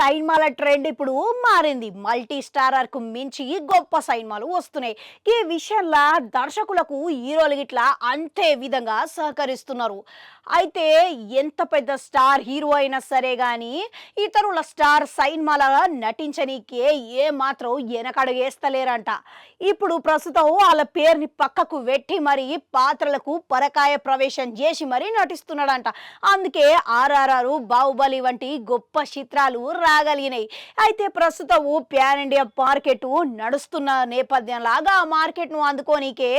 సైన్మాల trend ఇప్పుడు మారింది. Multi starrer కు మించి గొప్ప సైన్మాలు వస్తున్నాయి. ఈ విషయంలో దర్శకులకు హీరోలు గిట్లా అంతే విధంగా సహకరిస్తున్నారు. అయితే ఎంత పెద్ద స్టార్ హీరో అయినా సరే గాని ఇతరుల స్టార్ సైన్మాల నటించనీకే ఏ మాత్రం వెనకడుగేస్తలేరంట. ఇప్పుడు ప్రస్తుతం వాళ్ళ పేరుని పక్కకు పెట్టి మరి పాత్రలకు పరకాయ ప్రవేశం చేసి మరి నటిస్తున్నాడంట. అందుకే ఆర్ఆర్ఆర్, బాహుబలి వంటి గొప్ప చిత్రాలు రాగలిగినాయి. అయితే ప్రస్తుతం ప్యాన్ ఇండియా మార్కెట్ నడుస్తున్న నేపథ్యంలాగా ఆ మార్కెట్ను అందుకోనికే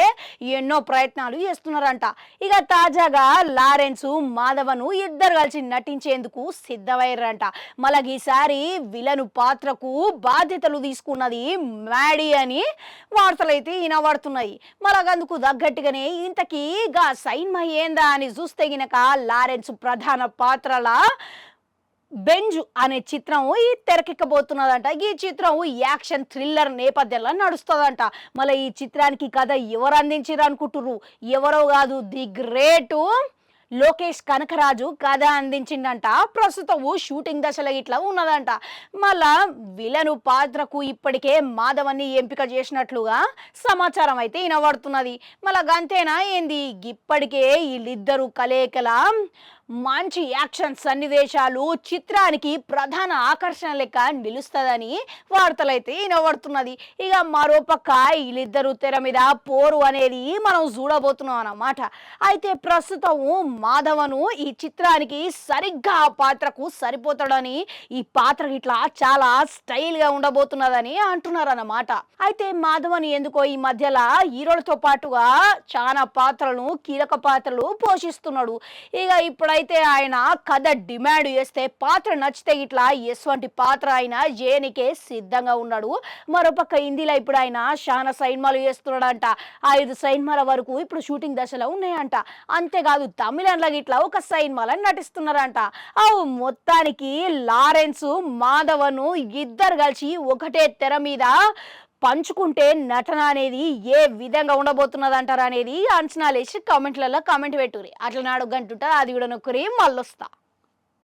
ఎన్నో ప్రయత్నాలు చేస్తున్నారంట. ఇక తాజాగా లారెన్స్ మాధవను ఇద్దరు కలిసి నటించేందుకు సిద్ధమయ్యారంట. మళ్ళీ ఈసారి విలను పాత్రకు బాధ్యతలు తీసుకున్నది మ్యాడీ అని వార్తలైతే వినబడుతున్నాయి. మళ్ళీ తగ్గట్టుగానే ఇంతకీ గా సైన్మా ఏందా అని చూస్తే గినక లారెన్స్ ప్రధాన పాత్రల బెంజ్ అనే చిత్రం ఈ తెరకెక్కబోతున్నదంట. ఈ చిత్రం యాక్షన్ థ్రిల్లర్ నేపథ్యంలో నడుస్తుందంట. మళ్ళీ ఈ చిత్రానికి కథ ఎవరు అందించారు అనుకుంటున్నారు? ఎవరో కాదు, ది గ్రేట్ లోకేష్ కనకరాజు కథ అందించిందంట. ప్రస్తుతం షూటింగ్ దశలో ఇట్లా ఉన్నదంట. మళ్ళా విలను పాత్రకు ఇప్పటికే మాధవన్ని ఎంపిక చేసినట్లుగా సమాచారం అయితే వినబడుతున్నది. మళ్ళా గంతేనా ఏంది, ఇప్పటికే వీళ్ళిద్దరు కలయికల మంచి యాక్షన్ సన్నివేశాలు చిత్రానికి ప్రధాన ఆకర్షణ లెక్క నిలుస్తుందని వార్తలైతే వినబడుతున్నది. ఇక మరోపక్క వీళ్ళిద్దరు తెర మీద పోరు అనేది మనం చూడబోతున్నాం అన్నమాట. అయితే ప్రస్తుతం మాధవను ఈ చిత్రానికి సరిగ్గా ఆ పాత్రకు సరిపోతాడని, ఈ పాత్ర ఇట్లా చాలా స్టైల్గా ఉండబోతున్నదని అంటున్నారు అన్నమాట. అయితే మాధవన్ ఎందుకో ఈ మధ్యలో హీరోలతో పాటుగా చాలా పాత్రలను, కీలక పాత్రలు పోషిస్తున్నాడు. ఇక ఇప్పుడైతే ఆయన కథ డిమాండ్ చేస్తే, పాత్ర నచ్చితే ఇట్లా ఎటువంటి పాత్ర అయినా చేయనికే సిద్ధంగా ఉన్నాడు. మరోపక్క హిందీలో ఇప్పుడు ఆయన చాలా సైన్మాలు చేస్తున్నాడంట. 5 సైన్మాల వరకు ఇప్పుడు షూటింగ్ దశలో ఉన్నాయంట. అంతేకాదు తమిళంలో ఇట్లా ఒక సైన్మాల నటిస్తున్నారంట. అవు మొత్తానికి లారెన్స్ మాధవను ఇద్దరు కలిసి ఒకటే తెర మీద పంచుకుంటే నటన అనేది ఏ విధంగా ఉండబోతున్నది అంటారు అనేది అంచనాలేసి కామెంట్లలో కామెంట్ పెట్టుర్రి. అట్లా నాడు గంటుంటా అది కూడా నొక్కరి మళ్ళొస్తా.